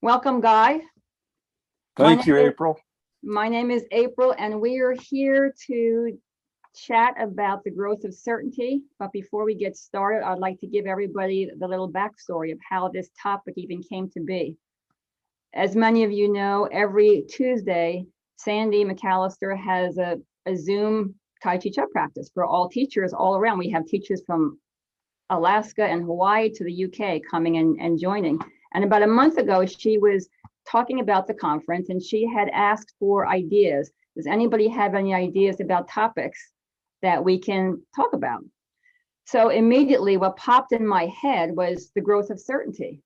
Welcome, Guy. Thank you, April. My name is April, and we are here to chat about the growth of certainty. But before we get started, I'd like to give everybody the little backstory of how this topic even came to be. As many of you know, every Tuesday, Sandy McAllister has a Zoom Tai Chi Chup practice for all teachers all around. We have teachers from Alaska and Hawaii to the UK coming and joining. And about a month ago, she was talking about the conference, and she had asked for ideas. Does anybody have any ideas about topics that we can talk about? So immediately what popped in my head was the growth of certainty.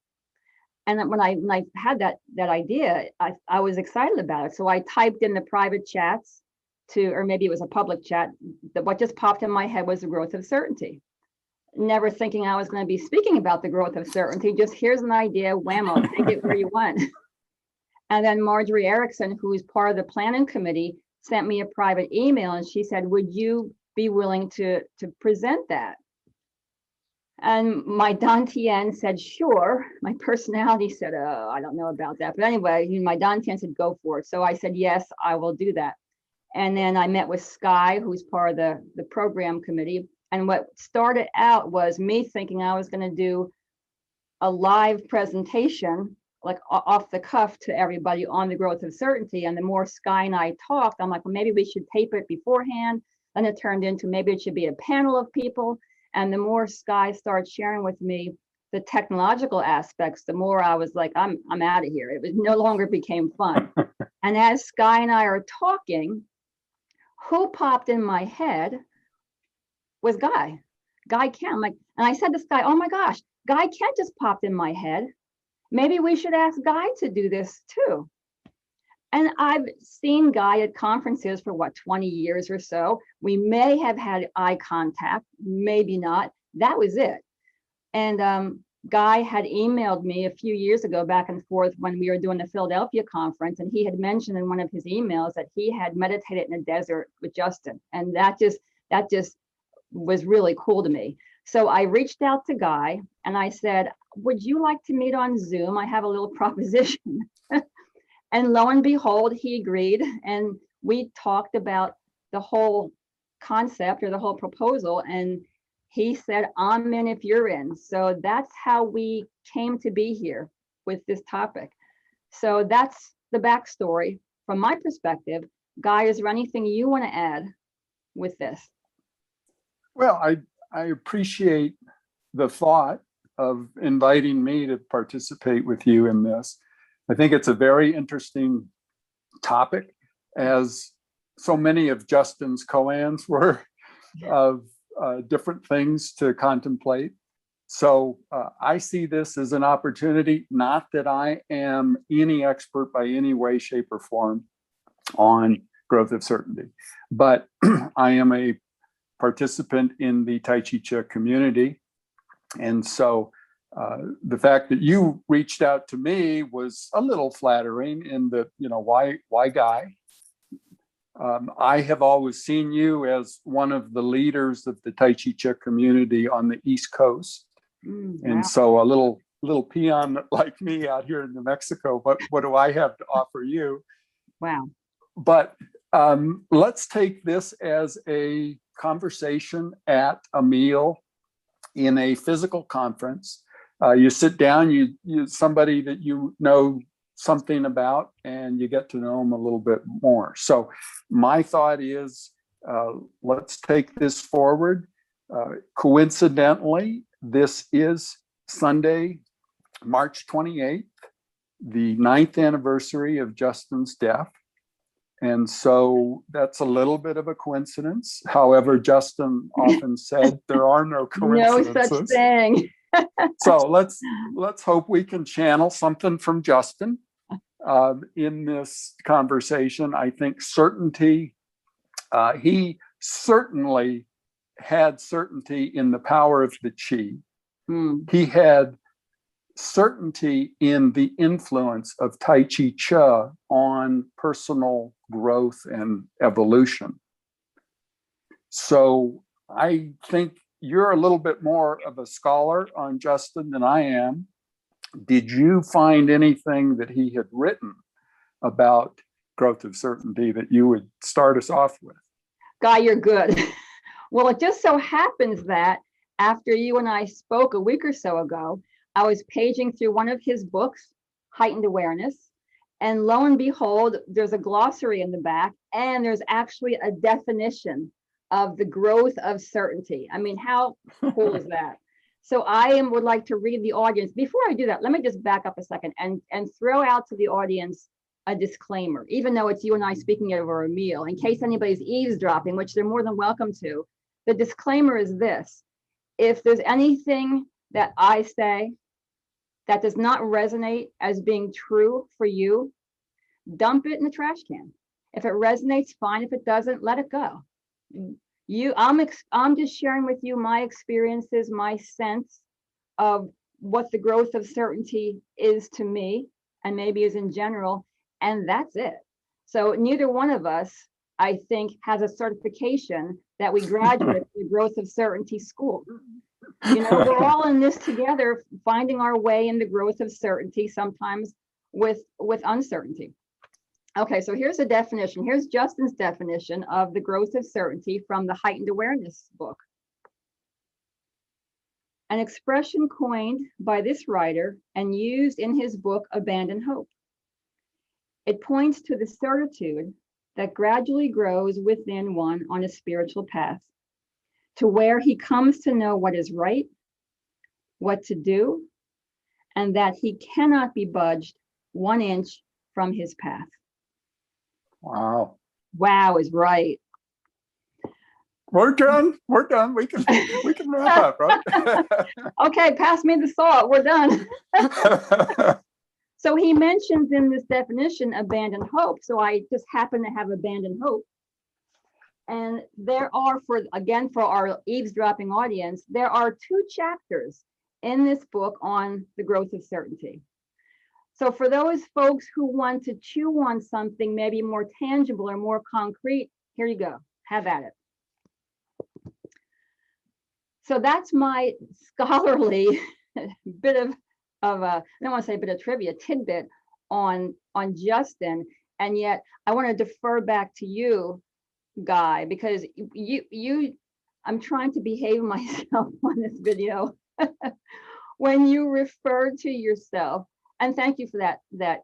And when I had that idea, I was excited about it. So I typed in the private chats or maybe it was a public chat, that what just popped in my head was the growth of certainty. Never thinking I was going to be speaking about the growth of certainty, just here's an idea, whammo, take it where you want. And then Marjorie Erickson, who is part of the planning committee, sent me a private email, and she said, would you be willing to present that? And my Dantian said, sure. My personality said, oh, I don't know about that. But anyway, my Dantian said, go for it. So I said, yes, I will do that. And then I met with Sky, who's part of the program committee. And what started out was me thinking I was going to do a live presentation, like off the cuff to everybody on the growth of certainty. And the more Sky and I talked, I'm like, well, maybe we should tape it beforehand. Then it turned into maybe it should be a panel of people. And the more Sky started sharing with me the technological aspects, the more I was like, I'm out of here. It was no longer became fun. And as Sky and I are talking, who popped in my head was Guy Kent. I'm like, and I said to Sky, oh my gosh, Guy Kent just popped in my head. Maybe we should ask Guy to do this too. And I've seen Guy at conferences for 20 years or so. We may have had eye contact, maybe not. That was it. And Guy had emailed me a few years ago back and forth when we were doing the Philadelphia conference. And he had mentioned in one of his emails that he had meditated in the desert with Justin. And that just was really cool to me. So I reached out to Guy and I said, would you like to meet on Zoom? I have a little proposition. And lo and behold, he agreed. And we talked about the whole concept or the whole proposal. And he said, I'm in if you're in. So that's how we came to be here with this topic. So that's the backstory from my perspective. Guy, is there anything you want to add with this? Well, I appreciate the thought of inviting me to participate with you in this. I think it's a very interesting topic, as so many of Justin's koans were, of different things to contemplate. So I see this as an opportunity, not that I am any expert by any way, shape, or form on growth of certainty, but I am a participant in the Tai Chi Chup community. And so the fact that you reached out to me was a little flattering in that, why Guy? I have always seen you as one of the leaders of the Tai Chi Chup community on the East Coast. And so a little peon like me out here in New Mexico, what do I have to offer you? Wow. But let's take this as a conversation at a meal in a physical conference. You sit down, you somebody that you know something about, and you get to know them a little bit more. So my thought is, let's take this forward. Coincidentally, this is Sunday, March 28th, the 9th anniversary of Justin's death. And so that's a little bit of a coincidence. However, Justin often said there are no No such coincidences. thing. So let's hope we can channel something from Justin in this conversation. I think certainty, he certainly had certainty in the power of the Chih. He had certainty in the influence of Tai Chi Chih on personal growth and evolution. So I think you're a little bit more of a scholar on Justin than I am. Did you find anything that he had written about growth of certainty that you would start us off with? Guy, you're good. Well, it just so happens that after you and I spoke a week or so ago, I was paging through one of his books, Heightened Awareness, and lo and behold, there's a glossary in the back, and there's actually a definition of the growth of certainty. I mean, how cool is that? So I would like to read the audience. Before I do that, let me just back up a second and throw out to the audience a disclaimer, even though it's you and I speaking over a meal, in case anybody's eavesdropping, which they're more than welcome to. The disclaimer is this: if there's anything that I say that does not resonate as being true for you, dump it in the trash can. If it resonates, fine. If it doesn't, let it go. I'm just sharing with you my experiences, my sense of what the growth of certainty is to me, and maybe is in general, and that's it. So neither one of us, I think, has a certification that we graduated from the growth of certainty school. You know, we're all in this together, finding our way in the growth of certainty, sometimes with uncertainty. Okay, so here's a definition. Here's Justin's definition of the growth of certainty from the Heightened Awareness book. An expression coined by this writer and used in his book, Abandon Hope. It points to the certitude that gradually grows within one on a spiritual path, to where he comes to know what is right, what to do, and that he cannot be budged 1 inch from his path. Wow. Wow is right. We're done. We're done. We can wrap up, right? Okay, pass me the salt. We're done. So he mentions in this definition, abandon hope. So I just happen to have abandoned hope. And there are, for our eavesdropping audience, there are 2 chapters in this book on the growth of certainty. So for those folks who want to chew on something maybe more tangible or more concrete, here you go. Have at it. So that's my scholarly bit of I don't want to say a bit of trivia, tidbit on Justin. And yet I want to defer back to you, Guy, because I'm trying to behave myself on this video. When you refer to yourself, and thank you for that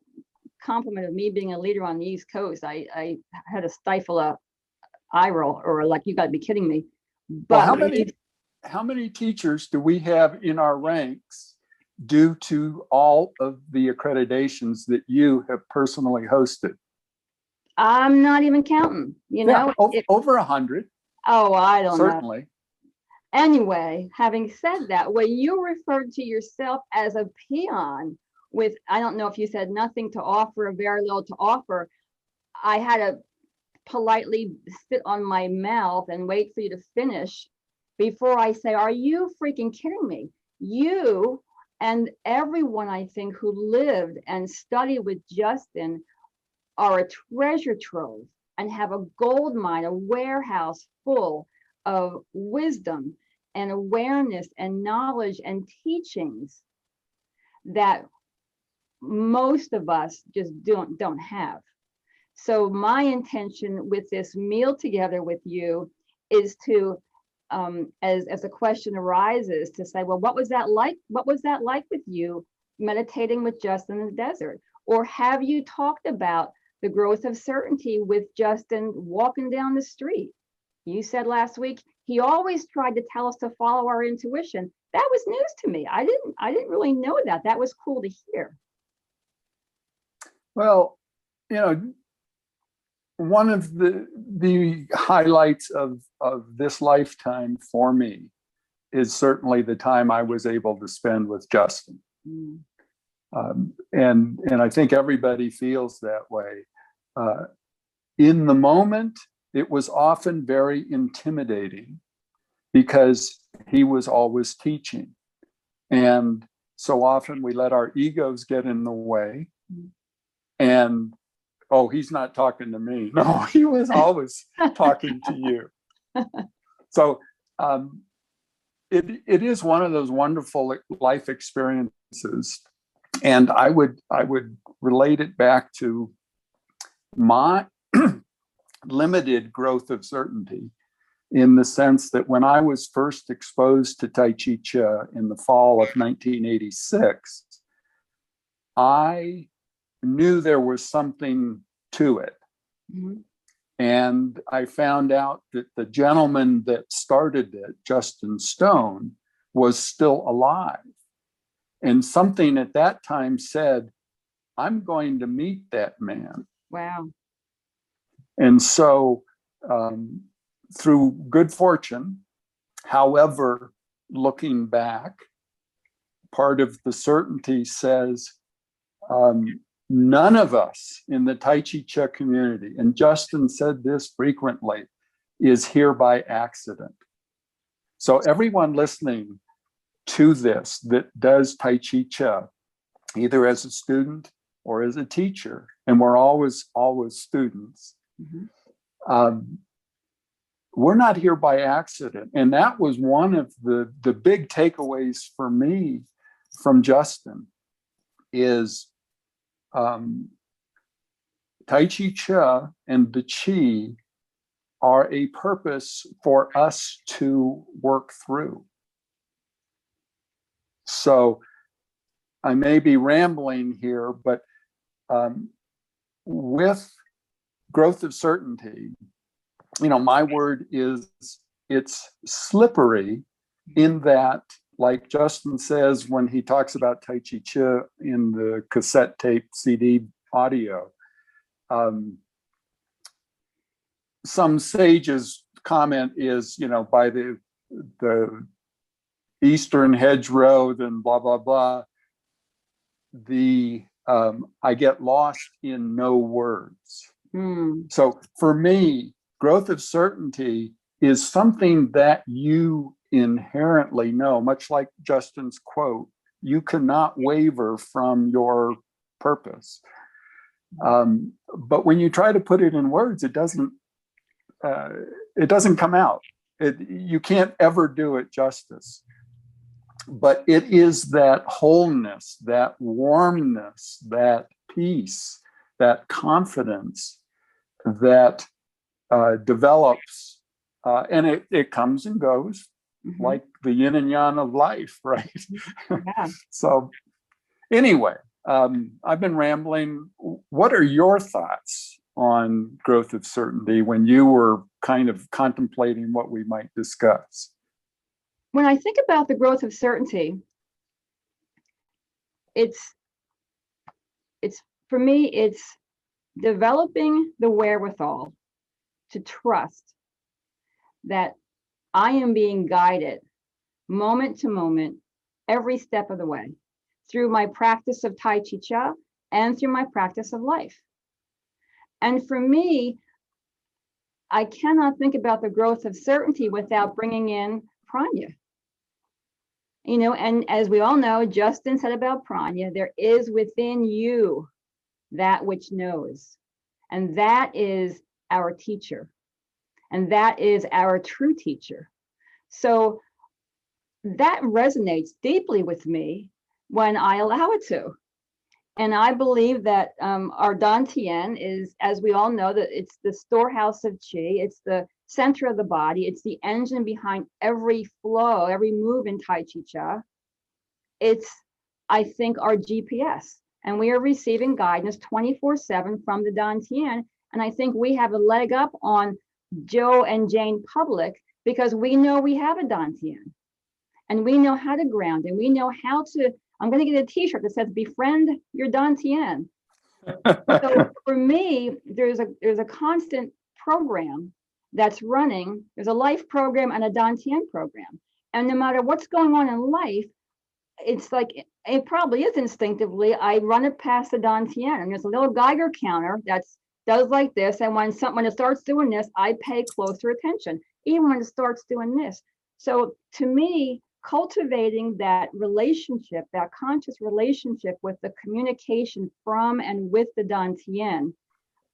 compliment of me being a leader on the East Coast. I had to stifle a eye roll, or like, you got to be kidding me. But well, how many teachers do we have in our ranks due to all of the accreditations that you have personally hosted? I'm not even counting, over 100. Oh, I don't know. Certainly. Anyway, having said that, when you referred to yourself as a peon with, I don't know if you said nothing to offer or very little to offer, I had to politely sit on my mouth and wait for you to finish before I say, are you freaking kidding me? You and everyone, I think, who lived and studied with Justin are a treasure trove and have a gold mine, a warehouse full of wisdom and awareness and knowledge and teachings that most of us just don't have. So my intention with this meal together with you is to, as a question arises, to say, well, what was that like? What was that like with you meditating with Justin in the desert? Or have you talked about the growth of certainty with Justin walking down the street? You said last week he always tried to tell us to follow our intuition. That was news to me. I didn't really know that. That was cool to hear. Well, you know, one of the highlights of this lifetime for me is certainly the time I was able to spend with Justin. Mm. And I think everybody feels that way. In the moment, it was often very intimidating because he was always teaching. And so often we let our egos get in the way. And, oh, he's not talking to me. No, he was always talking to you. So it is one of those wonderful life experiences. And I would relate it back to my limited growth of certainty, in the sense that when I was first exposed to Tai Chi Chih in the fall of 1986, I knew there was something to it. Mm-hmm. And I found out that the gentleman that started it, Justin Stone, was still alive. And something at that time said, I'm going to meet that man. Wow. And so, through good fortune, however, looking back, part of the certainty says, none of us in the Tai Chi Chih community, and Justin said this frequently, is here by accident. So everyone listening to this that does Tai Chi Chih, either as a student or as a teacher, and we're always students, we're not here by accident. And that was one of the big takeaways for me from Justin is Tai Chi Chih and the Chi are a purpose for us to work through. So I may be rambling here, but with growth of certainty, you know, my word is it's slippery in that, like Justin says when he talks about Tai Chi Chih in the cassette tape CD audio, some sage's comment is, you know, by the eastern hedgerow, then blah, blah, blah. I get lost in no words. So for me, growth of certainty is something that you inherently know, much like Justin's quote, you cannot waver from your purpose. But when you try to put it in words, it doesn't come out. You can't ever do it justice. But it is that wholeness, that warmness, that peace, that confidence that develops, and it comes and goes, like the yin and yang of life, right? Yeah. So anyway, I've been rambling. What are your thoughts on growth of certainty when you were kind of contemplating what we might discuss? When I think about the growth of certainty, it's for me, it's developing the wherewithal to trust that I am being guided moment to moment, every step of the way, through my practice of Tai Chi Chih and through my practice of life. And for me, I cannot think about the growth of certainty without bringing in prana. You know, and as we all know, Justin said about prana, there is within you that which knows. And that is our teacher. And that is our true teacher. So that resonates deeply with me when I allow it to. And I believe that our Dantian is, as we all know, that it's the storehouse of Chih. It's the center of the body. It's the engine behind every flow, every move in Tai Chi Chih. It's, I think, our GPS. And we are receiving guidance 24/7 from the Dantian. And I think we have a leg up on Joe and Jane Public because we know we have a Dantian. And we know how to ground, and we know how to. I'm going to get a t-shirt that says befriend your Dantian. So for me, there's a constant program that's running. There's a life program and a Dantian program. And no matter what's going on in life, it's like it probably is instinctively. I run it past the Dantian, and there's a little Geiger counter that's does like this. And when it starts doing this, I pay closer attention, even when it starts doing this. So to me, cultivating that relationship, that conscious relationship with the communication from and with the Dantian,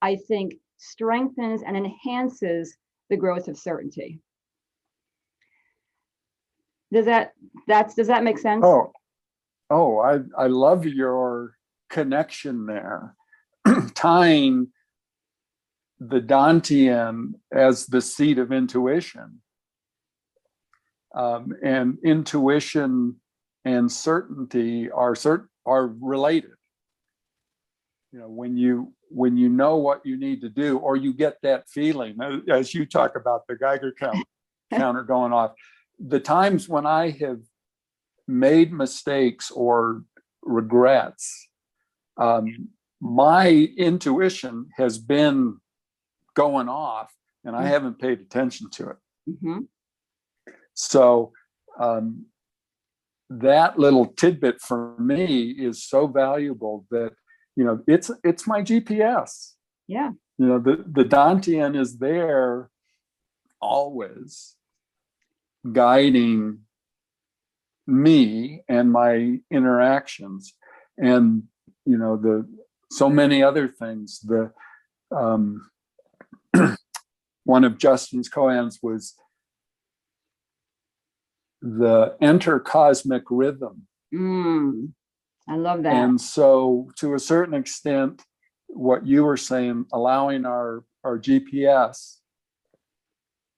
I think strengthens and enhances the growth of certainty. Does that make sense? I love your connection there, tying the Dantian as the seat of intuition. And intuition and certainty are related. You know, when you know what you need to do, or you get that feeling, as you talk about the Geiger counter going off, the times when I have made mistakes or regrets, my intuition has been going off, and I haven't paid attention to it. Mm-hmm. So that little tidbit for me is so valuable that, you know, it's my GPS. Yeah. You know, the Dantian is there always, guiding me and my interactions, and, you know, so many other things. One of Justin's koans was the intercosmic rhythm. I love that. And so, to a certain extent, what you were saying, allowing our GPS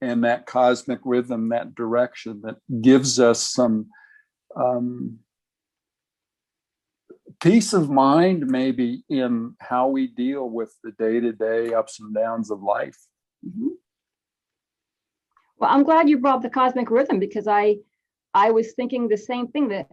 and that cosmic rhythm, that direction, that gives us some peace of mind, maybe, in how we deal with the day-to-day ups and downs of life. Mm-hmm. Well, I'm glad you brought up the cosmic rhythm, because I was thinking the same thing, that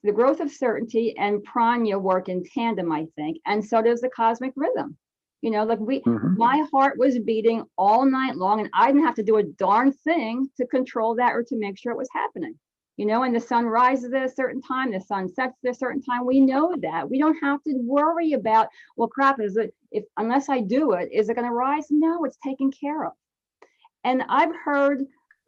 the growth of certainty and prana work in tandem, I think. And so does the cosmic rhythm. You know, like my heart was beating all night long, and I didn't have to do a darn thing to control that or to make sure it was happening. You know, and the sun rises at a certain time, the sun sets at a certain time. We know that. We don't have to worry about, well, crap, unless I do it, is it going to rise? No, it's taken care of. And I've heard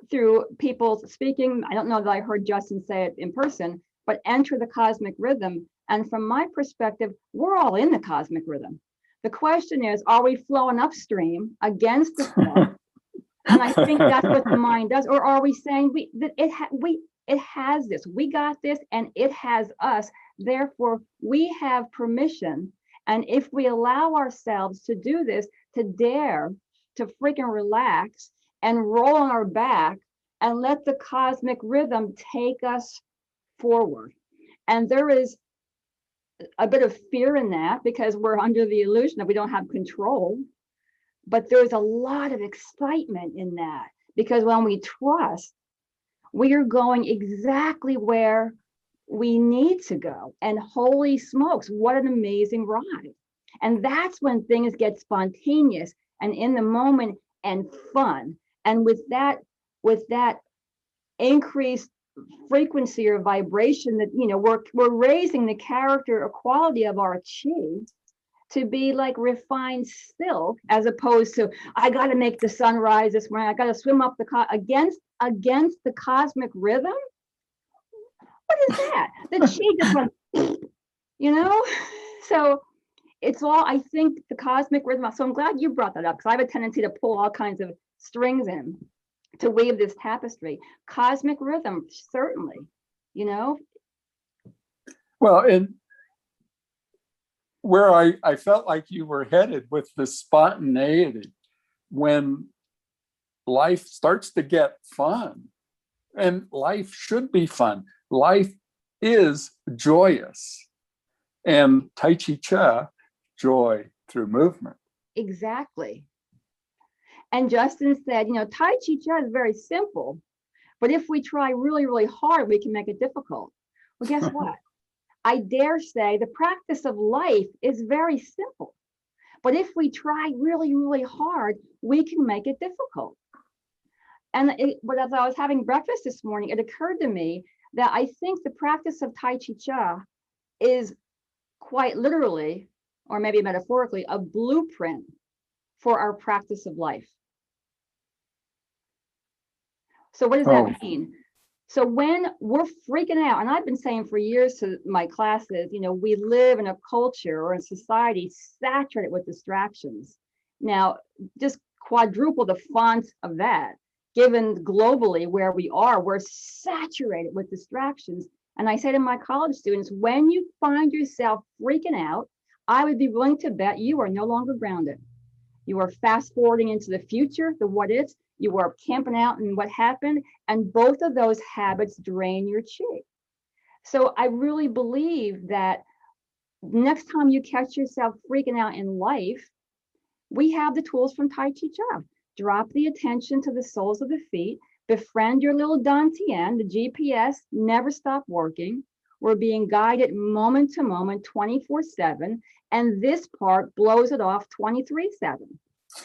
through people speaking, I don't know that I heard Justin say it in person, but enter the cosmic rhythm. And from my perspective, we're all in the cosmic rhythm. The question is, are we flowing upstream against the flow? And I think that's what the mind does. Or are we saying it has this, we got this, and it has us. Therefore, we have permission. And if we allow ourselves to do this, to dare to freaking relax and roll on our back and let the cosmic rhythm take us forward. And there is a bit of fear in that, because we're under the illusion that we don't have control. But there's a lot of excitement in that, because when we trust, we are going exactly where we need to go. And holy smokes, what an amazing ride. And that's when things get spontaneous and in the moment and fun. And with that increased frequency or vibration, that, you know, we're raising the character or quality of our Chih to be like refined silk, as opposed to, I got to make the sun rise this morning, I got to swim up against the cosmic rhythm. What is that? The Chih just went, you know. So it's all, I think, the cosmic rhythm. So I'm glad you brought that up, because I have a tendency to pull all kinds of strings in to weave this tapestry. Cosmic rhythm, certainly, you know. Well, and where I felt like you were headed with the spontaneity, when life starts to get fun, and life should be fun. Life is joyous, and Tai Chi, joy through movement. Exactly. And Justin said, you know, Tai Chi is very simple, but if we try really, really hard, we can make it difficult. Well, guess what? I dare say the practice of life is very simple. But if we try really, really hard, we can make it difficult. And but as I was having breakfast this morning, it occurred to me that I think the practice of Tai Chi Cha is quite literally, or maybe metaphorically, a blueprint for our practice of life. So what does that mean? So when we're freaking out, and I've been saying for years to my classes, we live in a culture or a society saturated with distractions. Now, just quadruple the font of that, given globally where we are, we're saturated with distractions. And I say to my college students, when you find yourself freaking out, I would be willing to bet you are no longer grounded. You are fast forwarding into the future, the what ifs. You are camping out in what happened, and both of those habits drain your chi. So I really believe that next time you catch yourself freaking out in life, we have the tools from Tai Chi Cha. Drop the attention to the soles of the feet, befriend your little dantian, the GPS never stop working. We're being guided moment to moment, 24/7, and this part blows it off 23/7.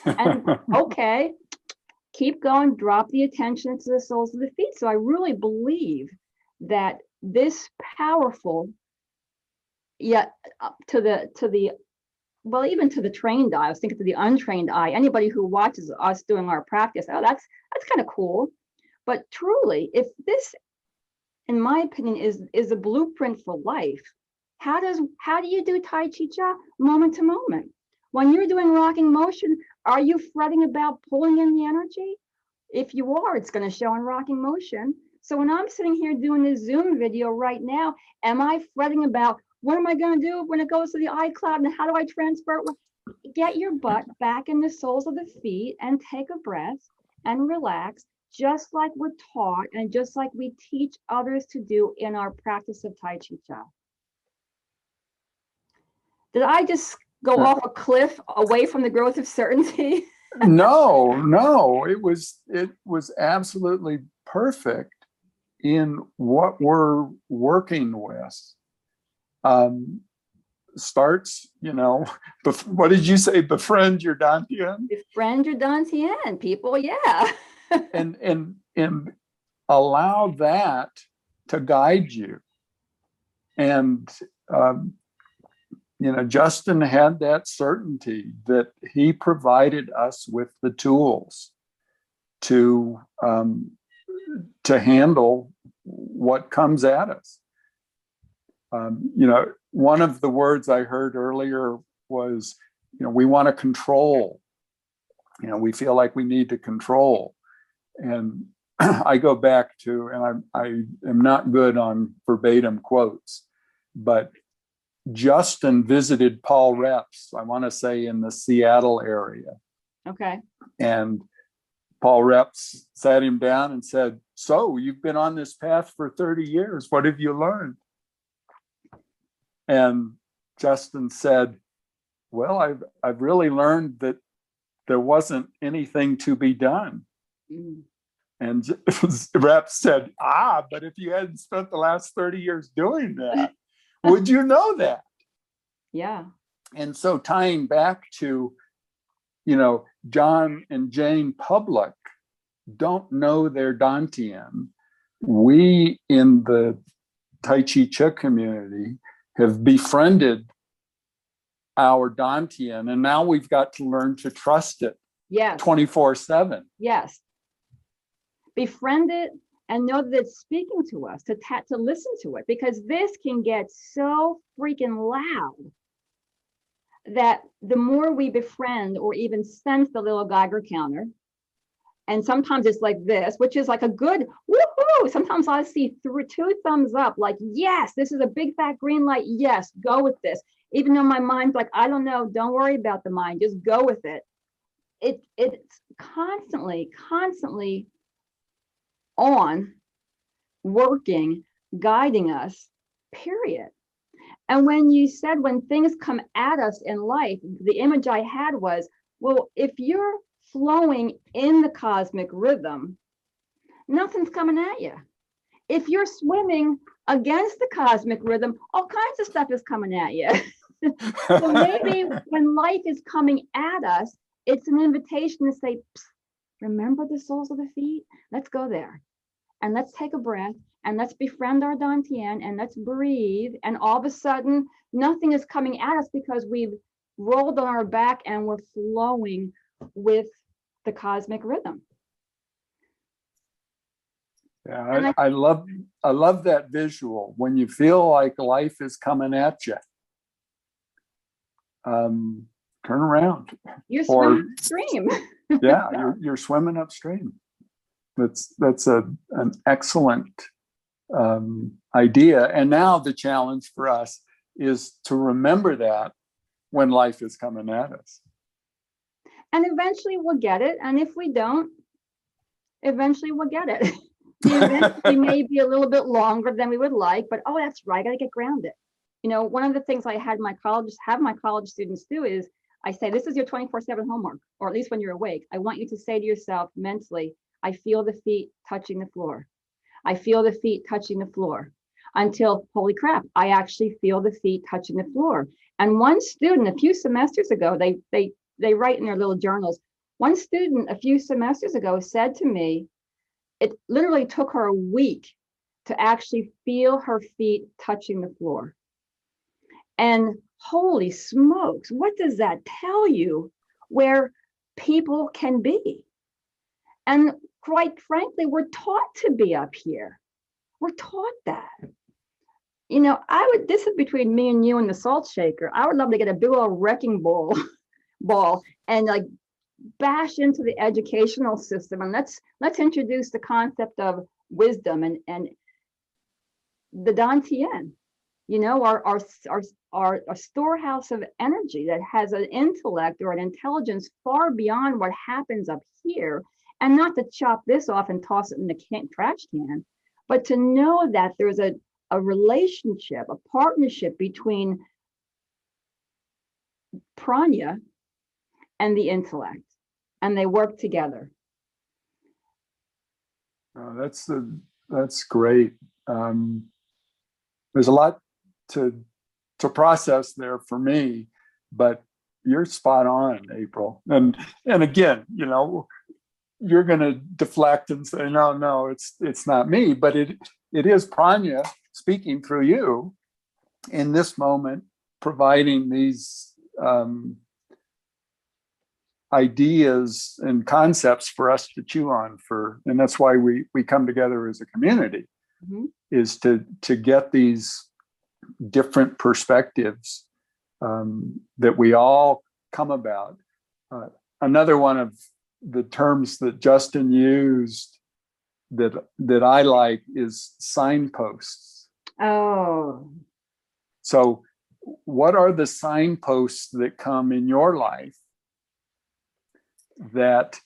And okay, keep going, drop the attention to the soles of the feet. So I really believe that this powerful, yet even to the trained eye, I was thinking to the untrained eye, anybody who watches us doing our practice, oh, that's kind of cool. But truly, if this, in my opinion, is a blueprint for life, how do you do Tai Chi Cha moment to moment? When you're doing rocking motion, are you fretting about pulling in the energy? If you are, it's going to show in rocking motion. So when I'm sitting here doing this Zoom video right now, am I fretting about what am I going to do when it goes to the iCloud and how do I transfer it? Get your butt back in the soles of the feet and take a breath and relax, just like we're taught and just like we teach others to do in our practice of Tai Chi Cha. Did I just go off a cliff away from the growth of certainty? No, it was absolutely perfect in what we're working with. Starts, what did you say? Befriend your dantian? Befriend your dantian, people, yeah. and allow that to guide you. And Justin had that certainty that he provided us with the tools to handle what comes at us. One of the words I heard earlier was, we want to control. We feel like we need to control. And I go back to, and I am not good on verbatim quotes, but Justin visited Paul Reps, I want to say in the Seattle area. Okay. And Paul Reps sat him down and said, "So you've been on this path for 30 years. What have you learned?" And Justin said, "Well, I've really learned that there wasn't anything to be done." Mm. And Reps said, "But if you hadn't spent the last 30 years doing that, would you know that?" Yeah. And so tying back to, John and Jane Public don't know their dantian. We in the Tai Chi Cha community have befriended our dantian, and now we've got to learn to trust it. Yes. 24/7. Yes. Befriend it and know that it's speaking to us, to listen to it, because this can get so freaking loud that the more we befriend or even sense the little Geiger counter, and sometimes it's like this, which is like a good woohoo. Sometimes I see two thumbs up, like, yes, this is a big fat green light. Yes, go with this. Even though my mind's like, I don't know, don't worry about the mind, just go with it. It's constantly on, working, guiding us, period. And when you said when things come at us in life, the image I had was, well, if you're flowing in the cosmic rhythm, nothing's coming at you. If you're swimming against the cosmic rhythm, all kinds of stuff is coming at you. So maybe when life is coming at us, it's an invitation to say, remember the soles of the feet? Let's go there. And let's take a breath and let's befriend our Dantian and let's breathe. And all of a sudden, nothing is coming at us because we've rolled on our back and we're flowing with the cosmic rhythm. Yeah, I love that visual. When you feel like life is coming at you, turn around. You're swimming upstream. Yeah, you're swimming upstream. That's an excellent idea. And now the challenge for us is to remember that when life is coming at us. And eventually we'll get it. And if we don't, eventually we'll get it. The event may be a little bit longer than we would like, but oh, that's right, I gotta get grounded. You know, one of the things I had my college students do is I say, this is your 24/7 homework, or at least when you're awake. I want you to say to yourself mentally, I feel the feet touching the floor. I feel the feet touching the floor until, holy crap, I actually feel the feet touching the floor. And one student a few semesters ago, they write in their little journals, one student a few semesters ago said to me, it literally took her a week to actually feel her feet touching the floor. And holy smokes, what does that tell you where people can be? And quite frankly, we're taught to be up here. We're taught that. You know, this is between me and you and the salt shaker. I would love to get a big old wrecking ball and like bash into the educational system, and let's introduce the concept of wisdom and the Dantian, you know, our storehouse of energy that has an intellect or an intelligence far beyond what happens up here. And not to chop this off and toss it in the trash can, but to know that there's a relationship, a partnership between prana and the intellect, and they work together. That's great. There's a lot to process there for me, but you're spot on, April. And again, you know, you're going to deflect and say, no, it's not me, but it is prana speaking through you in this moment, providing these ideas and concepts for us to chew on and that's why we come together as a community, mm-hmm. is to get these different perspectives that we all come about. Another one of the terms that Justin used that I like is signposts. Oh. So what are the signposts that come in your life that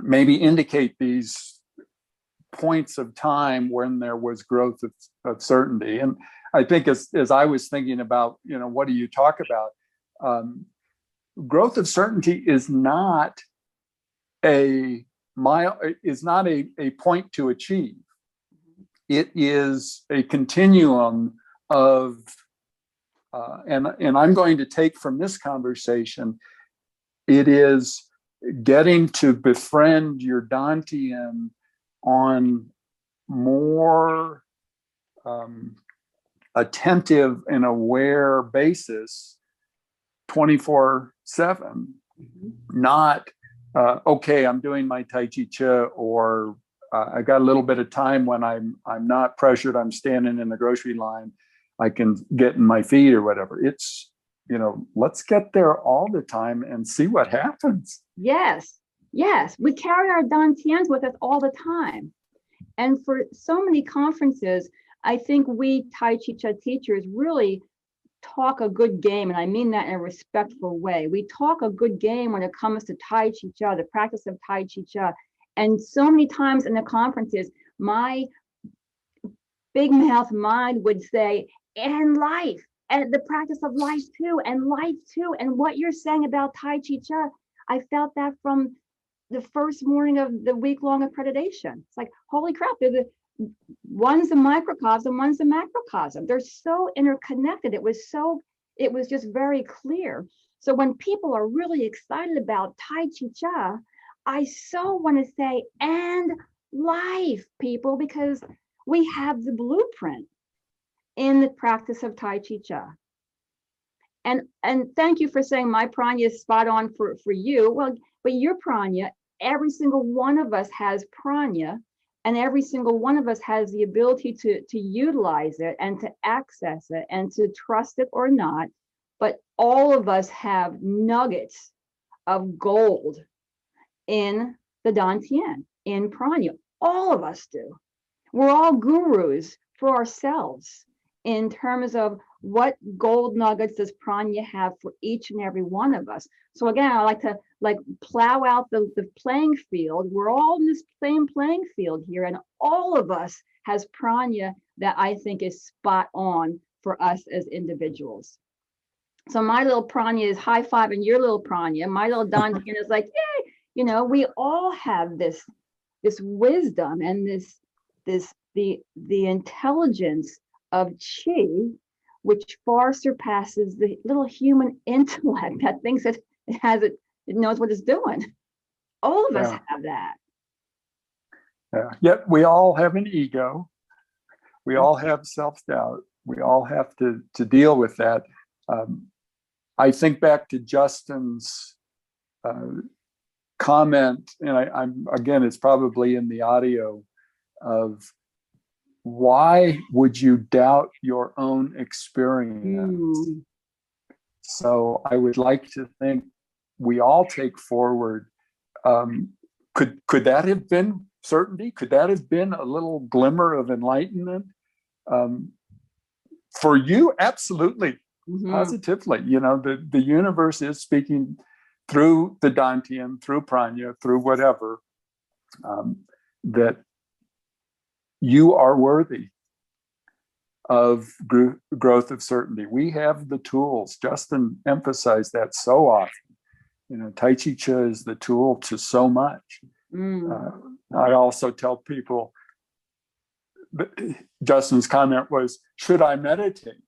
maybe indicate these points of time when there was growth of certainty? And I think as I was thinking about, you know, what do you talk about? Growth of certainty is not a point to achieve. It is a continuum of, and I'm going to take from this conversation, it is getting to befriend your Dantian on more attentive and aware basis 24/7, not okay, I'm doing my Tai Chi Chih, or I got a little bit of time when I'm not pressured, I'm standing in the grocery line, I can get in my feet or whatever. It's, you know, let's get there all the time and see what happens. Yes, we carry our Dantians with us all the time. And for so many conferences, I think we Tai Chi Chih teachers really talk a good game, and I mean that in a respectful way. We talk a good game when it comes to Tai Chi Chih, the practice of Tai Chi Chih. And so many times in the conferences, my big mouth mind would say, and life, and the practice of life too, and life too. And what you're saying about Tai Chi Chih, I felt that from the first morning of the week-long accreditation. It's like, holy crap, one's a microcosm, one's a macrocosm. They're so interconnected. It was so It was just very clear. So when people are really excited about Tai Chi Cha, I so want to say, and life, people, because we have the blueprint in the practice of Tai Chi Cha. And thank you for saying my prana is spot on for you. Well, but your prana, every single one of us has prana, and every single one of us has the ability to utilize it and to access it and to trust it or not. But all of us have nuggets of gold in the Dantian, in prana. All of us do. We're all gurus for ourselves in terms of what gold nuggets does prana have for each and every one of us. So again, I like to plow out the playing field. We're all in this same playing field here, and all of us has prana that I think is spot on for us as individuals. So my little prana is high five, and your little prana, my little Dantian is like, yay, you know, we all have this wisdom and the intelligence of Chih, which far surpasses the little human intellect that thinks it knows what it's doing. All of us have that. Yeah. Yet we all have an ego. We all have self-doubt. We all have to deal with that. I think back to Justin's comment, and I'm again, it's probably in the audio, of why would you doubt your own experience? So I would like to think we all take forward. Could that have been certainty? Could that have been a little glimmer of enlightenment? For you, absolutely, positively. You know, the universe is speaking through the Dantian, through prana, through whatever, that you are worthy of growth of certainty. We have the tools. Justin emphasized that so often. You know, Tai Chi Cha is the tool to so much. I also tell people, Justin's comment was, should I meditate?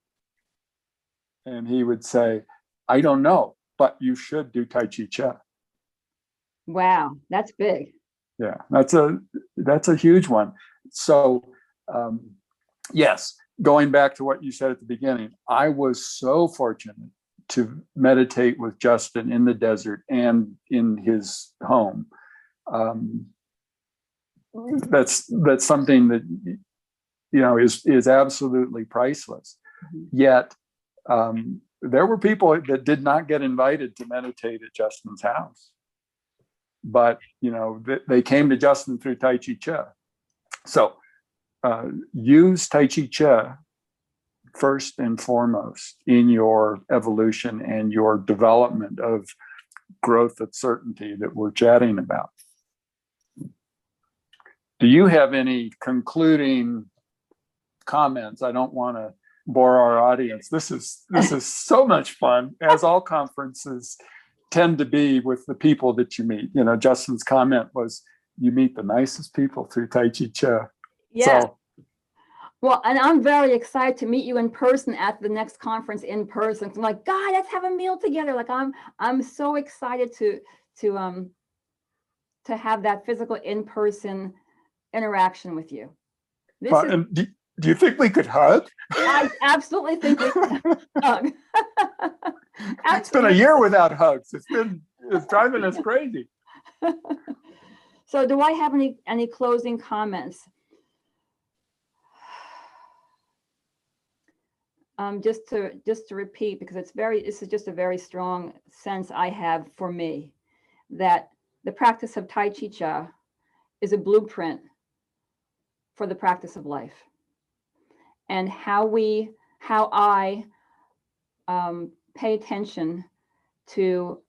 And he would say, I don't know, but you should do Tai Chi Cha. Wow, that's big. Yeah, that's a huge one. So, yes, going back to what you said at the beginning, I was so fortunate to meditate with Justin in the desert and in his home. That's something that, you know, is absolutely priceless. Yet there were people that did not get invited to meditate at Justin's house, but you know, they came to Justin through Tai Chi Cha. So use Tai Chi Cha first and foremost in your evolution and your development of growth of certainty that we're chatting about. Do you have any concluding comments? I don't want to bore our audience. This is so much fun, as all conferences tend to be, with the people that you meet. You know, Justin's comment was, you meet the nicest people through Tai Chi Cha. Yeah. So, well, and I'm very excited to meet you in person at the next conference in person. I'm like, God, let's have a meal together. Like I'm so excited to have that physical in-person interaction with you. and do you think we could hug? I absolutely think we can hug. It's been a year without hugs. It's driving us crazy. So do I have any closing comments? Just to repeat, because this is just a very strong sense I have for me, that the practice of Tai Chi Cha is a blueprint for the practice of life. And how I pay attention to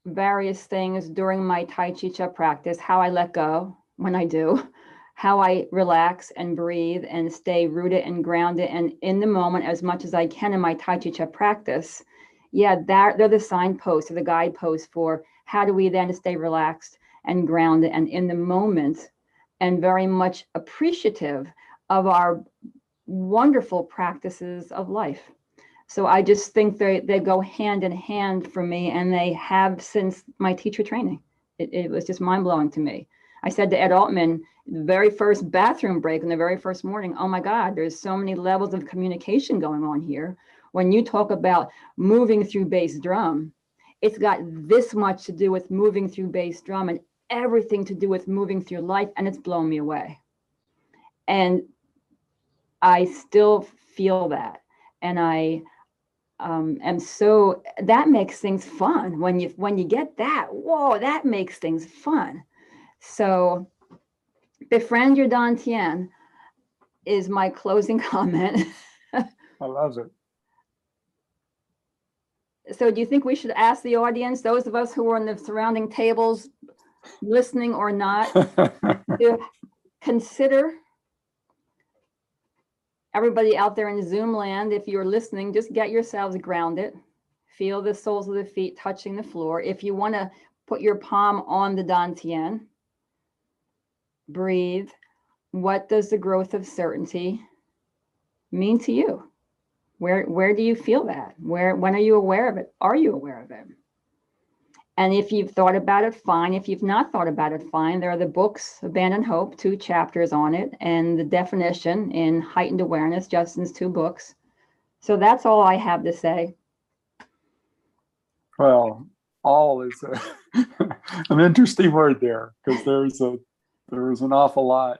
various things during my Tai Chi Cha practice, how I let go when I do, how I relax and breathe and stay rooted and grounded and in the moment as much as I can in my Tai Chi Cha practice. Yeah, they're the signposts or the guideposts for how do we then stay relaxed and grounded and in the moment, and very much appreciative of our wonderful practices of life So I just think they go hand in hand for me, and they have since my teacher training. It was just mind blowing to me. I said to Ed Altman, the very first bathroom break in the very first morning, oh my God, there's so many levels of communication going on here. When you talk about moving through bass drum, it's got this much to do with moving through bass drum and everything to do with moving through life, and it's blown me away. And I still feel that. And I and so that makes things fun when you get that. Whoa, that makes things fun. So befriend your Dantian is my closing comment. I love it. So do you think we should ask the audience, those of us who are in the surrounding tables, listening or not, to consider, everybody out there in Zoom land, if you're listening, just get yourselves grounded. Feel the soles of the feet touching the floor. If you want to put your palm on the Dantian, breathe. What does the growth of certainty mean to you? Where do you feel that? When are you aware of it? Are you aware of it? And if you've thought about it, fine. If you've not thought about it, fine. There are the books, Abandon Hope, 2 chapters on it, and the definition in Heightened Awareness, Justin's 2 books. So that's all I have to say. Well, all is an interesting word there, because there's an awful lot.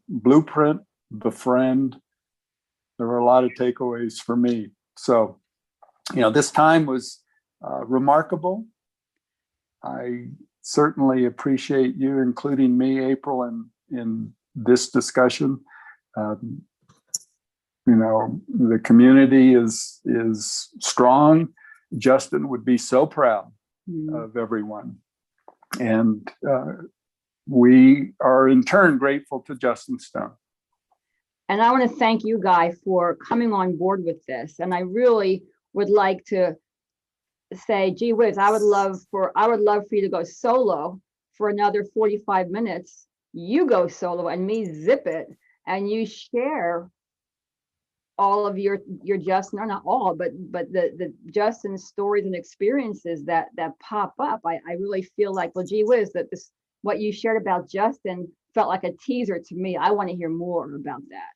Blueprint, befriend. There were a lot of takeaways for me. So, this time was remarkable. I certainly appreciate you including me, April, in this discussion. The community is strong. Justin would be so proud of everyone. And we are in turn grateful to Justin Stone. And I want to thank you, Guy, for coming on board with this. And I really would like to say, gee whiz, I would love for you to go solo for another 45 minutes. You go solo and me zip it, and you share all of your Justin, or not all, but the Justin stories and experiences that pop up. I really feel like, well, gee whiz, that what you shared about Justin felt like a teaser to me. I want to hear more about that.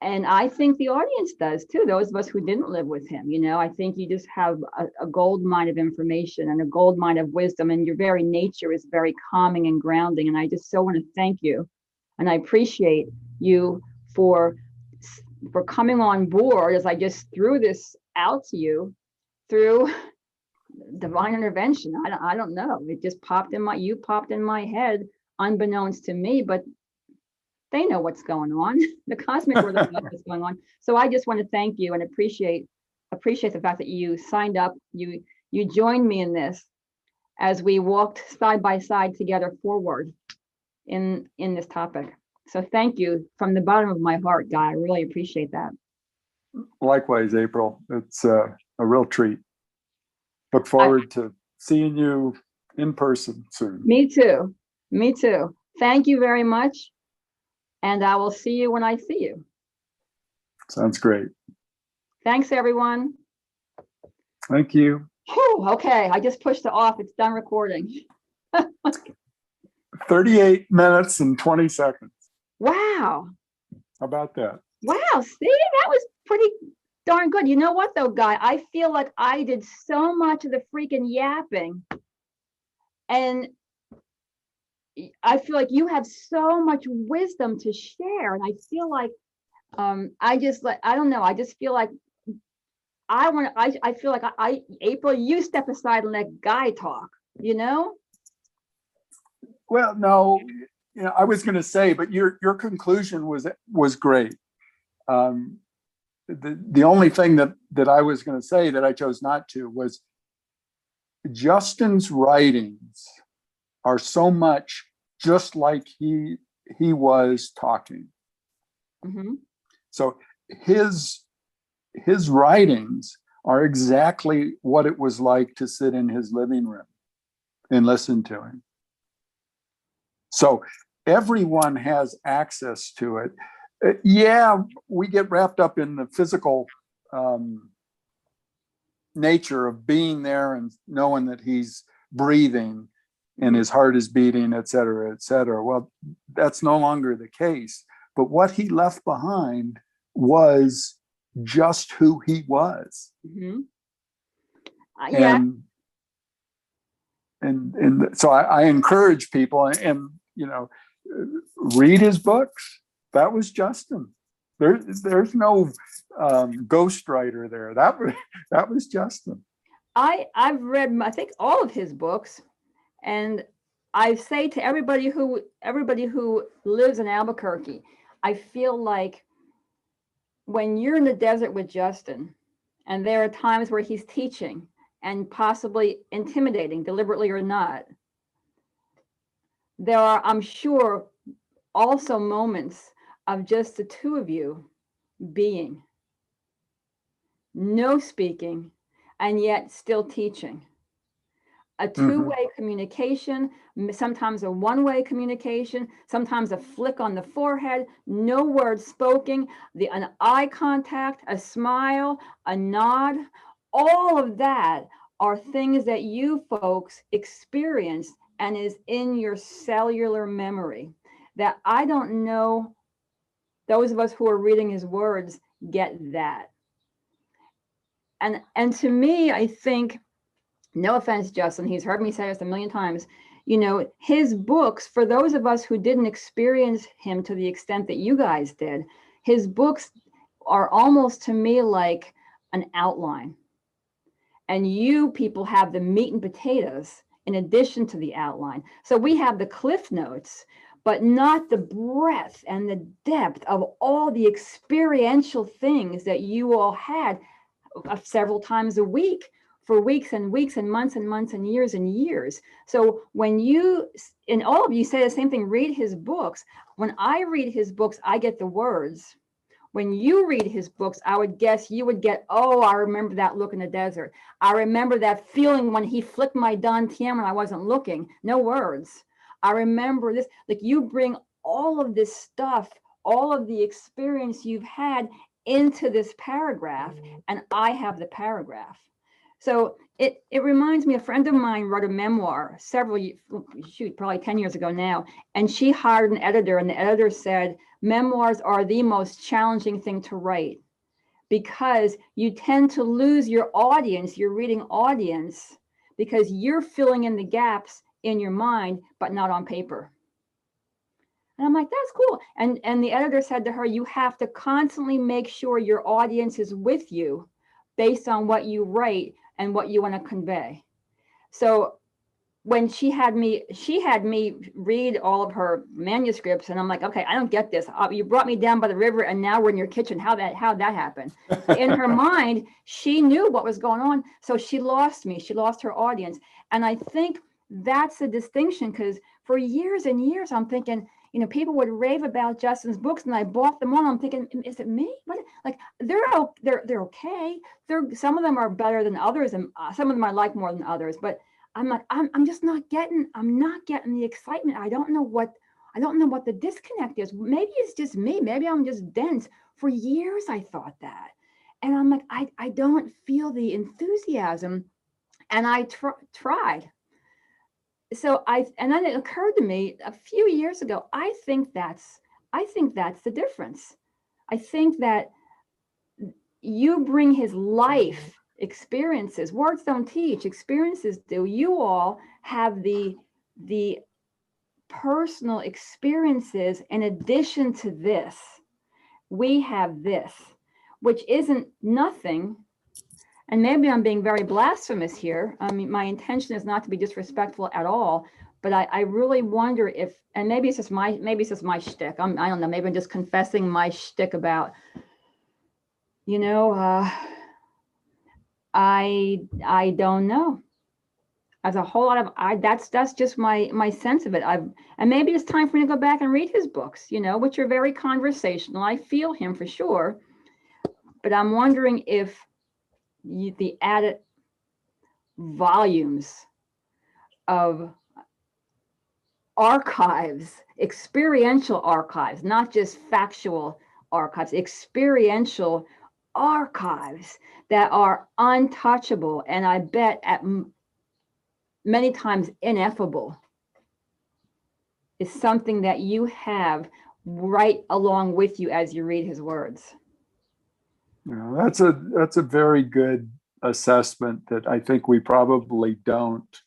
And I think the audience does too, those of us who didn't live with him. I think you just have a gold mine of information and a gold mine of wisdom, and your very nature is very calming and grounding. And I just so want to thank you. And I appreciate you for coming on board, as I just threw this out to you through divine intervention. I don't know. It just popped in my head unbeknownst to me, but they know what's going on. The cosmic world knows what's going on. So I just want to thank you and appreciate the fact that you signed up. You joined me in this as we walked side by side together forward in this topic. So thank you from the bottom of my heart, Guy. I really appreciate that. Likewise, April. It's a real treat. Look forward to seeing you in person soon. Me too. Thank you very much. And I will see you when I see you. Sounds great. Thanks, everyone. Thank you. Whew, okay, I just pushed it off. It's done recording. 38 minutes and 20 seconds. Wow. How about that? Wow, see, that was pretty darn good. You know what, though, Guy? I feel like I did so much of the freaking yapping. And I feel like you have so much wisdom to share. And I feel like, I don't know. I just feel like I feel like April, you step aside and let Guy talk, Well, no, I was going to say, but your conclusion was great. The only thing that I was going to say that I chose not to was Justin's writings are so much just like he was talking. Mm-hmm. So his writings are exactly what it was like to sit in his living room and listen to him. So everyone has access to it. Yeah, we get wrapped up in the physical nature of being there and knowing that he's breathing and his heart is beating, et cetera, et cetera. Well, that's no longer the case. But what he left behind was just who he was. Mm-hmm. Yeah. And so I encourage people, and you know, read his books. That was Justin. There's no ghostwriter there. That was Justin. I've read, I think, all of his books, and I say to everybody who lives in Albuquerque, I feel like when you're in the desert with Justin, and there are times where he's teaching and possibly intimidating, deliberately or not, there are, I'm sure, also moments of just the two of you being, no speaking, and yet still teaching. A two-way communication, sometimes a one-way communication, sometimes a flick on the forehead, no words spoken, an eye contact, a smile, a nod. All of that are things that you folks experience and is in your cellular memory that I don't know those of us who are reading his words get that. And to me, I think, no offense, Justin, he's heard me say this a million times, you know, his books, for those of us who didn't experience him to the extent that you guys did, his books are almost to me like an outline. And you people have the meat and potatoes in addition to the outline. So we have the cliff notes, but not the breadth and the depth of all the experiential things that you all had several times a week for weeks and weeks and months and years and years. So when you, and all of you say the same thing, read his books. When I read his books, I get the words. When you read his books, I would guess you would get, oh, I remember that look in the desert. I remember that feeling when he flicked my dantian when I wasn't looking. No words. I remember this. Like, you bring all of this stuff, all of the experience you've had into this paragraph, and I have the paragraph. So it reminds me, a friend of mine wrote a memoir probably 10 years ago now, and she hired an editor, and the editor said, memoirs are the most challenging thing to write because you tend to lose your audience, your reading audience, because you're filling in the gaps in your mind, but not on paper. And I'm like, that's cool. And the editor said to her, you have to constantly make sure your audience is with you based on what you write and what you want to convey. So when she had me read all of her manuscripts, and I'm like, okay, I don't get this. You brought me down by the river, and now we're in your kitchen. How'd that happen? In her mind, she knew what was going on, so she lost me. She lost her audience, and I think that's the distinction, because for years and years, I'm thinking, you know, people would rave about Justin's books, and I bought them all. I'm thinking, is it me? What? Like, they're okay. Some of them are better than others, and some of them I like more than others. But I'm like, I'm just not getting. I'm not getting the excitement. I don't know what the disconnect is. Maybe it's just me. Maybe I'm just dense. For years, I thought that, and I'm like, I don't feel the enthusiasm, and I tried. So and then it occurred to me a few years ago, I think that's the difference. I think that you bring his life experiences. Words don't teach, experiences do. You all have the personal experiences in addition to this. We have this, which isn't nothing. And maybe I'm being very blasphemous here. I mean, my intention is not to be disrespectful at all, but I really wonder if, and maybe it's just my shtick. I don't know. Maybe I'm just confessing my shtick about, you know, I don't know. There's a whole lot of that's just my sense of it. And maybe it's time for me to go back and read his books, you know, which are very conversational. I feel him for sure, but I'm wondering if the added volumes of archives, experiential archives, not just factual archives, experiential archives that are untouchable, and I bet at many times ineffable, is something that you have right along with you as you read his words. That's a very good assessment that I think we probably don't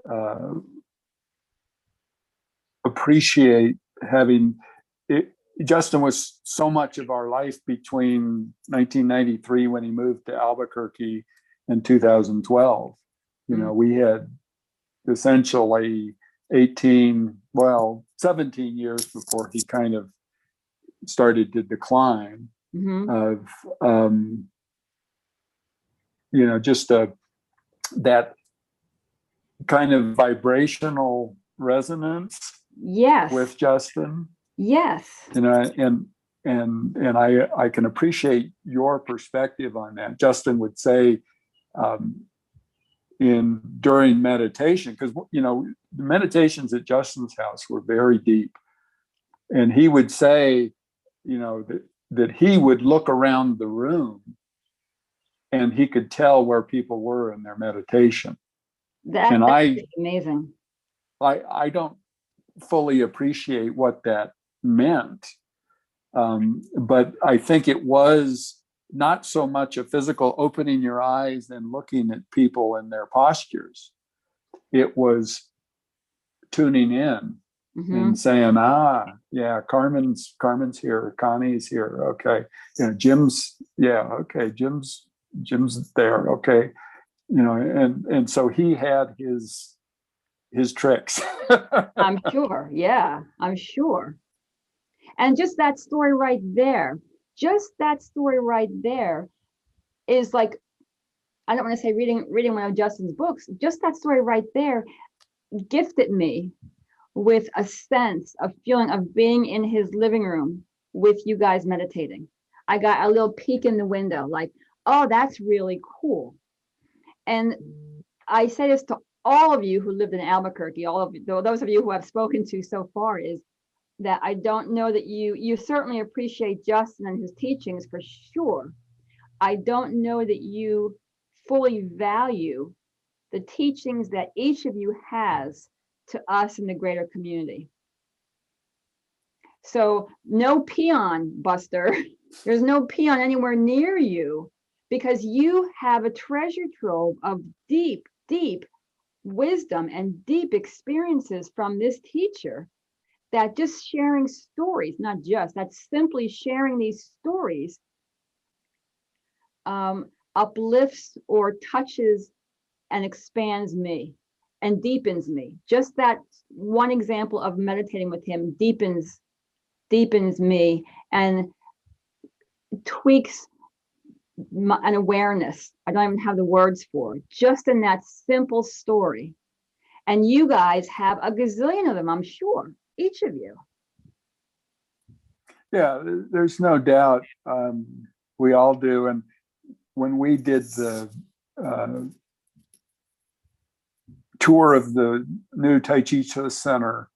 uh, appreciate having it. Justin was so much of our life between 1993 when he moved to Albuquerque and 2012. We had essentially 17 years before he kind of started to decline of, just that kind of vibrational resonance with Justin. Yes. And I can appreciate your perspective on that. Justin would say during meditation, because the meditations at Justin's house were very deep, and he would say, that he would look around the room and he could tell where people were in their meditation. That's amazing. I don't fully appreciate what that meant. But I think it was not so much a physical opening your eyes and looking at people and their postures. It was tuning in and saying, yeah, Carmen's here, Connie's here. Okay. Jim's there. Okay. And so he had his tricks. I'm sure. Yeah, I'm sure. And just that story right there is like, I don't want to say reading one of Justin's books, just that story right there gifted me with a sense of feeling of being in his living room with you guys meditating. I got a little peek in the window, like, oh, that's really cool. And I say this to all of you who lived in Albuquerque, all of those of you who I've spoken to so far, is that I don't know that you certainly appreciate Justin and his teachings for sure. I don't know that you fully value the teachings that each of you has to us in the greater community. So no peon, Buster. There's no peon anywhere near you, because you have a treasure trove of deep, deep wisdom and deep experiences from this teacher, that just sharing stories, that's simply sharing these stories, uplifts or touches and expands me and deepens me. Just that one example of meditating with him deepens me and tweaks an awareness I don't even have the words for, just in that simple story. And you guys have a gazillion of them, I'm sure, each of you. Yeah, there's no doubt. We all do. And when we did the tour of the new Tai Chi Center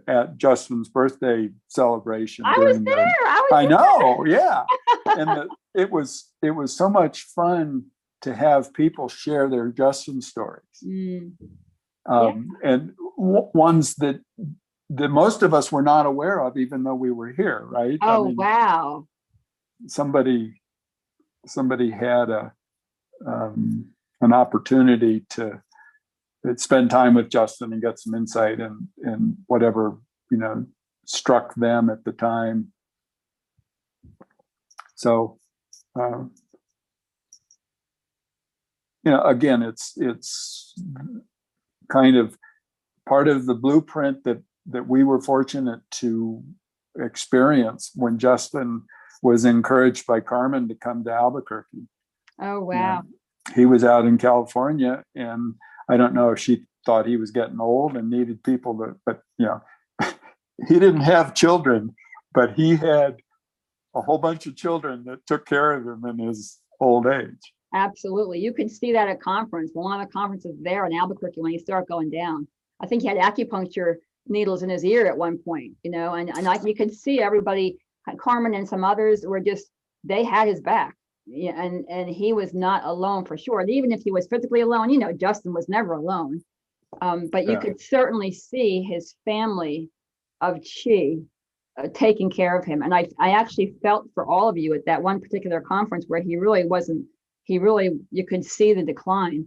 at Justin's birthday celebration, I was there. I know, yeah. And it was so much fun to have people share their Justin stories, and ones that most of us were not aware of, even though we were here, right? Oh, wow! Somebody had an opportunity to spend time with Justin and get some insight and whatever struck them at the time. So, again, it's kind of part of the blueprint that we were fortunate to experience when Justin was encouraged by Carmen to come to Albuquerque. Oh, wow. He was out in California, and I don't know if she thought he was getting old and needed people but he didn't have children, but he had a whole bunch of children that took care of him in his old age. Absolutely. You can see that at conference. One of the conferences there in Albuquerque, when you start going down, I think he had acupuncture needles in his ear at one point, and you can see everybody, Carmen and some others, were just they had his back. Yeah, and he was not alone for sure. And even if he was physically alone, Justin was never alone. But you could certainly see his family of Chih taking care of him. And I actually felt for all of you at that one particular conference where you could see the decline.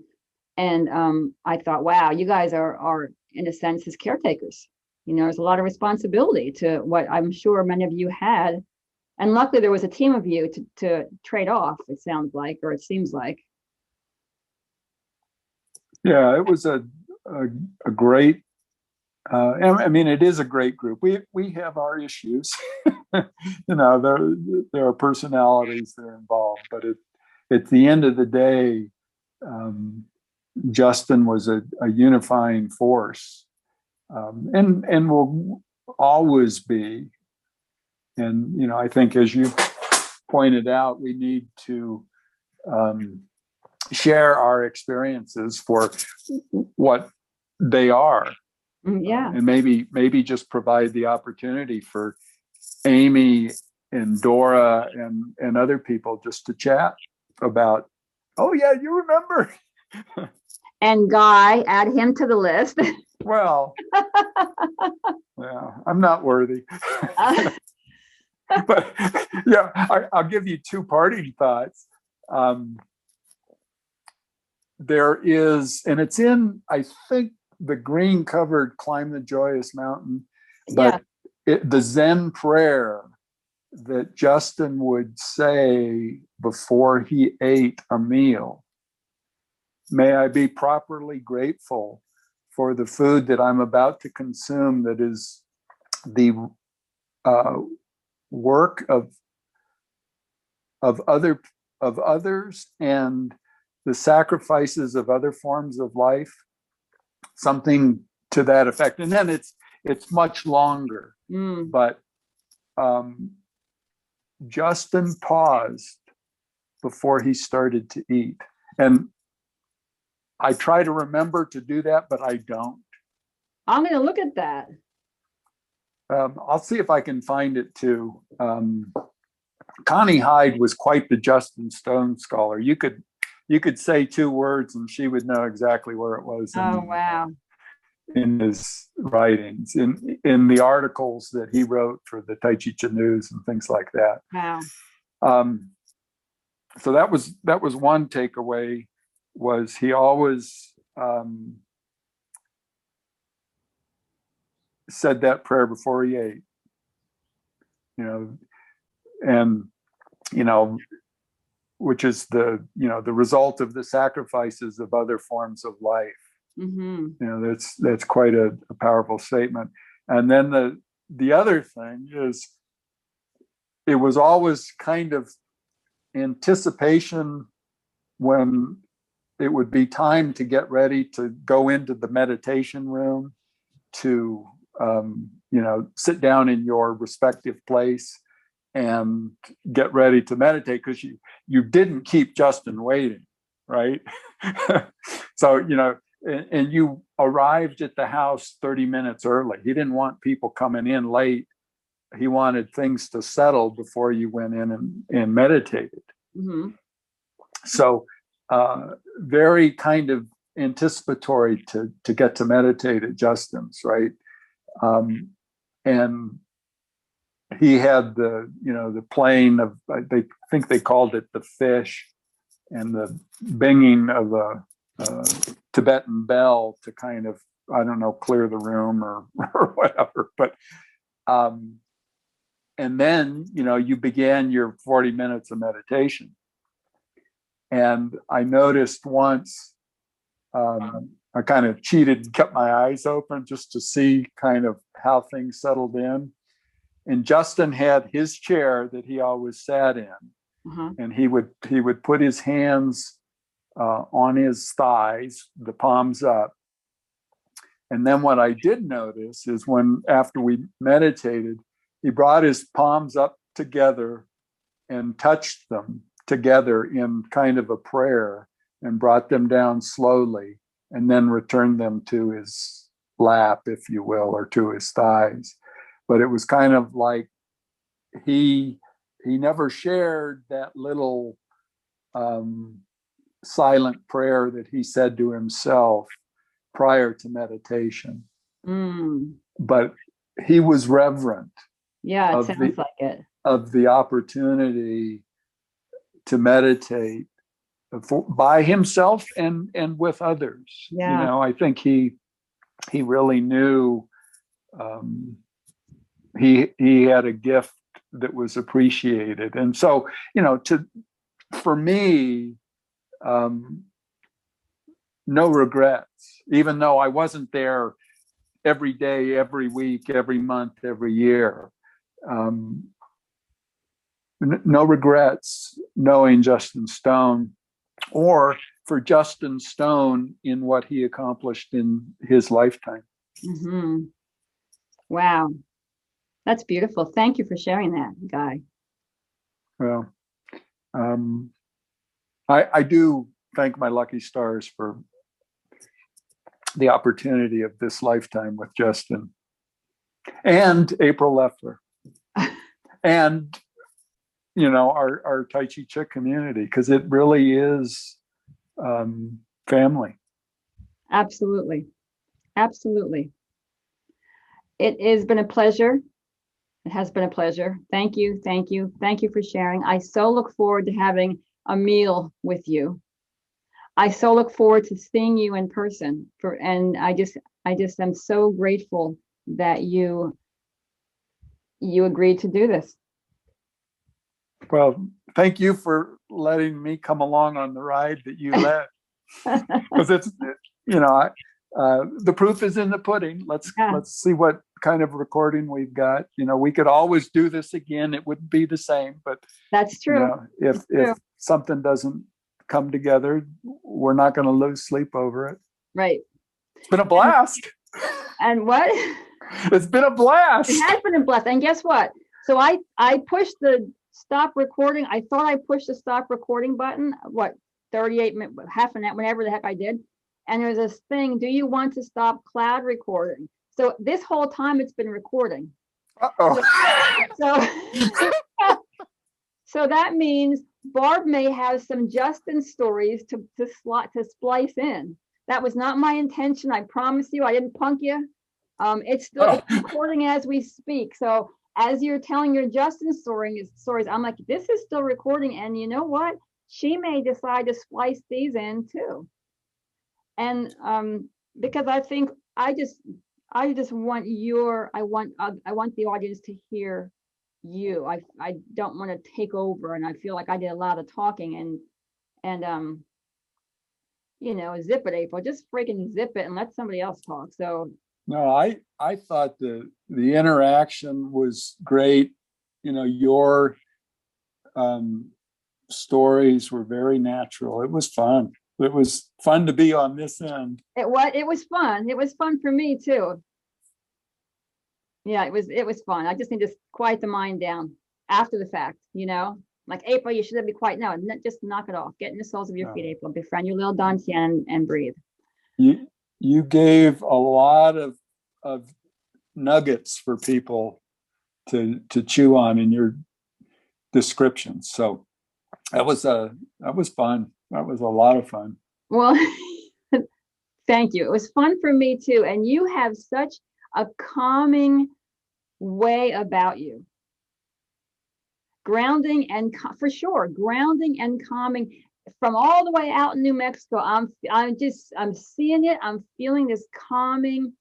And I thought, wow, you guys are in a sense his caretakers. There's a lot of responsibility to what I'm sure many of you had. And luckily there was a team of you to trade off, it sounds like, or it seems like. Yeah, it was a great, it is a great group. We have our issues. There are personalities that are involved, but at the end of the day, Justin was a unifying force, and will always be. And I think, as you pointed out, we need to share our experiences for what they are. Yeah. And maybe just provide the opportunity for Amy and Dora and other people just to chat about, oh yeah, you remember. And Guy, add him to the list. Well, yeah, I'm not worthy. But yeah, I'll give you two parting thoughts. There is, and it's in, I think, the green covered Climb the Joyous Mountain, but the Zen prayer that Justin would say before he ate a meal: may I be properly grateful for the food that I'm about to consume, that is the work of others and the sacrifices of other forms of life, something to that effect. And then it's much longer, but Justin paused before he started to eat. And I try to remember to do that, but I don't. I'm going to look at that. I'll see if I can find it too. Connie Hyde was quite the Justin Stone scholar. You could say two words and she would know exactly where it was. Wow. In his writings, in the articles that he wrote for the Tai Chi News and things like that. Wow. So that was one takeaway, was he always said that prayer before he ate. And which is the result of the sacrifices of other forms of life. Mm-hmm. That's quite a powerful statement. And then the other thing is, it was always kind of anticipation when it would be time to get ready to go into the meditation room, to sit down in your respective place and get ready to meditate, because you didn't keep Justin waiting, right? So and you arrived at the house 30 minutes early. He didn't want people coming in late. He wanted things to settle before you went in and meditated. Mm-hmm. So very kind of anticipatory to get to meditate at Justin's, right? And he had the playing of, they think they called it the fish, and the binging of a Tibetan bell to kind of, I don't know, clear the room or whatever. But and then you began your 40 minutes of meditation. And I noticed once, I kind of cheated and kept my eyes open just to see kind of how things settled in. And Justin had his chair that he always sat in, and he would put his hands on his thighs, the palms up. And then what I did notice is, after we meditated, he brought his palms up together and touched them together in kind of a prayer, and brought them down slowly, and then returned them to his lap, if you will, or to his thighs. But it was kind of like he he never shared that little silent prayer that he said to himself prior to meditation. But he was reverent. Yeah, it sounds like it. Of the opportunity to meditate by himself and with others. Yeah. You know, I think he really knew he had a gift that was appreciated. And so, you know, for me, no regrets, even though I wasn't there every day, every week, every month, every year. No regrets knowing Justin Stone, or for Justin Stone in what he accomplished in his lifetime. Mm-hmm. Wow. That's beautiful. Thank you for sharing that, Guy. Well, I do thank my lucky stars for the opportunity of this lifetime with Justin and April Leffler and, you know, our Tai Chi Chih community, because it really is family. Absolutely. Absolutely. It has been a pleasure. It has been a pleasure. Thank you. Thank you. Thank you for sharing. I so look forward to having a meal with you. I so look forward to seeing you in person and I just am so grateful that you agreed to do this. Well, thank you for letting me come along on the ride that you led. Because it's, you know, the proof is in the pudding. Let's see what kind of recording we've got. You know, we could always do this again. It wouldn't be the same, but that's true. You know, if something doesn't come together, we're not going to lose sleep over it. Right. It's been a blast. And what? It's been a blast. It has been a blast. And guess what? So I pushed the stop recording. I thought I pushed the stop recording button. 38 minutes, half an hour, whenever the heck I did. And there's this thing, do you want to stop cloud recording? So this whole time it's been recording. So that means Barb may have some Justin stories to splice in. That was not my intention. I promise you, I didn't punk you. It's still recording as we speak. So as you're telling your Justin stories, I'm like, this is still recording. And you know what? She may decide to splice these in too. And because I think I just want I want the audience to hear you. I don't want to take over, and I feel like I did a lot of talking and you know, zip it, April. Just freaking zip it and let somebody else talk. So no, I thought the interaction was great. You know, your stories were very natural. It was fun. It was fun to be on this end. It was fun. It was fun for me too. Yeah, it was fun. I just need to quiet the mind down after the fact, you know. Like, April, you should be quiet. No, just knock it off. Get in the soles of your feet, April. Befriend your little Dantian and breathe. You gave a lot of nuggets for people to chew on in your descriptions. So that was fun. That was a lot of fun. Well, thank you. It was fun for me too. And you have such a calming way about you. Grounding and for sure, grounding and calming from all the way out in New Mexico. I'm seeing it. I'm feeling this calming.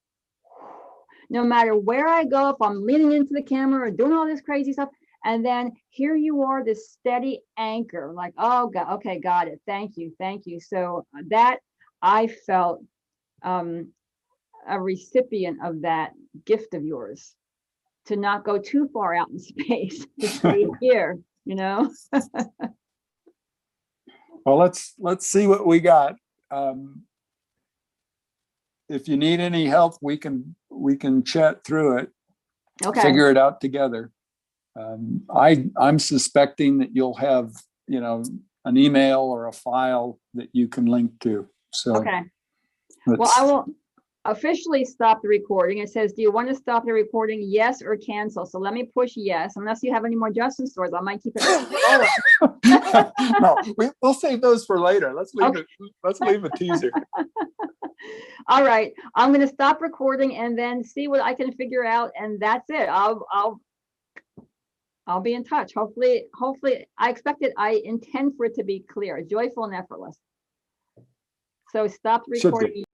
No matter where I go, if I'm leaning into the camera or doing all this crazy stuff, and then here you are, this steady anchor, like, oh God, okay, got it. Thank you. So that I felt a recipient of that gift of yours, to not go too far out in space, to stay here, you know. Well, let's see what we got. If you need any help, we can chat through it. Okay. Figure it out together. I'm suspecting that you'll have, you know, an email or a file that you can link to. So okay. Well, officially stop the recording. It says, do you want to stop the recording? Yes or cancel. So let me push yes, unless you have any more Justin stories. I might keep it rolling. No, we'll save those for later. Let's leave it. Let's leave a teaser. All right, I'm going to stop recording and then see what I can figure out, and that's it. I'll be in touch. Hopefully, I intend for it to be clear, joyful and effortless. So stop recording.